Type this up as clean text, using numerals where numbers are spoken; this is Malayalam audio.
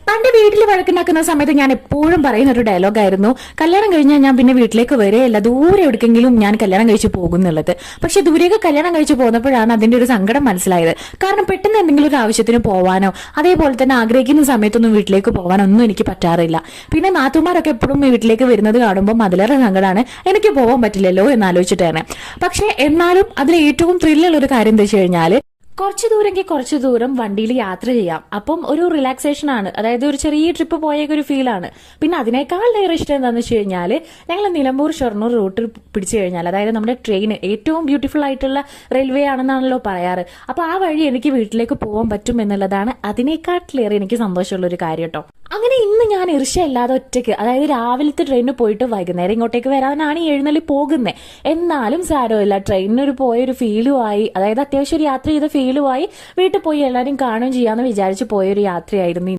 പണ്ട് വീട്ടിൽ വഴക്കുണ്ടാക്കുന്ന സമയത്ത് ഞാൻ എപ്പോഴും പറയുന്ന ഒരു ഡയലോഗായിരുന്നു, കല്യാണം കഴിഞ്ഞാൽ ഞാൻ പിന്നെ വീട്ടിലേക്ക് വരെയല്ല, ദൂരെ എവിടേക്കെങ്കിലും ഞാൻ കല്യാണം കഴിച്ച് പോകുന്നുള്ളത്. പക്ഷെ ദൂരേക്ക് കല്യാണം കഴിച്ച് പോകുന്നപ്പോഴാണ് അതിന്റെ ഒരു സങ്കടം മനസ്സിലായത്. കാരണം പെട്ടെന്ന് എന്തെങ്കിലും ഒരു ആവശ്യത്തിന് പോവാനോ അതേപോലെ തന്നെ ആഗ്രഹിക്കുന്ന സമയത്തൊന്നും വീട്ടിലേക്ക് പോകാനോ ഒന്നും എനിക്ക് പറ്റാറില്ല. പിന്നെ നാത്തുമാരൊക്കെ എപ്പോഴും വീട്ടിലേക്ക് വരുന്നത് കാണുമ്പോൾ അതിലേറെ സങ്കടമാണ്, എനിക്ക് പോകാൻ പറ്റില്ലല്ലോ എന്നാലോചിച്ചിട്ടാണ്. പക്ഷെ എന്നാലും അതിൽ ഏറ്റവും ത്രില്ലുള്ള ഒരു കാര്യം എന്താ വെച്ച് കഴിഞ്ഞാൽ, കുറച്ചു ദൂരം വണ്ടിയിൽ യാത്ര ചെയ്യാം. അപ്പം ഒരു റിലാക്സേഷൻ ആണ്, അതായത് ഒരു ചെറിയ ട്രിപ്പ് പോയേക്ക് ഒരു ഫീലാണ്. പിന്നെ അതിനേക്കാളേറെ ഇഷ്ടം എന്താണെന്ന് വെച്ച് കഴിഞ്ഞാൽ, ഞങ്ങൾ നിലമ്പൂർ ഷൊർണൂർ റൂട്ടിൽ പിടിച്ചു കഴിഞ്ഞാൽ, അതായത് നമ്മുടെ ട്രെയിൻ ഏറ്റവും ബ്യൂട്ടിഫുൾ ആയിട്ടുള്ള റെയിൽവേ ആണെന്നാണല്ലോ പറയാറ്. അപ്പോൾ ആ വഴി എനിക്ക് വീട്ടിലേക്ക് പോകാൻ പറ്റും എന്നുള്ളതാണ് അതിനേക്കാട്ടിലേറെ എനിക്ക് സന്തോഷമുള്ള ഒരു കാര്യം കേട്ടോ. അങ്ങനെ ഇന്ന് ഞാൻ ഇല്ലാതെ ഒറ്റയ്ക്ക്, അതായത് രാവിലത്തെ ട്രെയിനിന് പോയിട്ട് വൈകുന്നേരം ഇങ്ങോട്ടേക്ക് വരാനാണ് ഈ എഴുന്നള്ളി പോകുന്നത്. എന്നാലും സാരമില്ല, ട്രെയിനിനൊരു പോയൊരു ഫീലുമായി, അതായത് അത്യാവശ്യം ഒരു യാത്ര ചെയ്ത ഫീലുമായി വീട്ടിൽ പോയി എല്ലാവരും കാണുകയും ചെയ്യാമെന്ന് വിചാരിച്ച് പോയൊരു യാത്രയായിരുന്നു.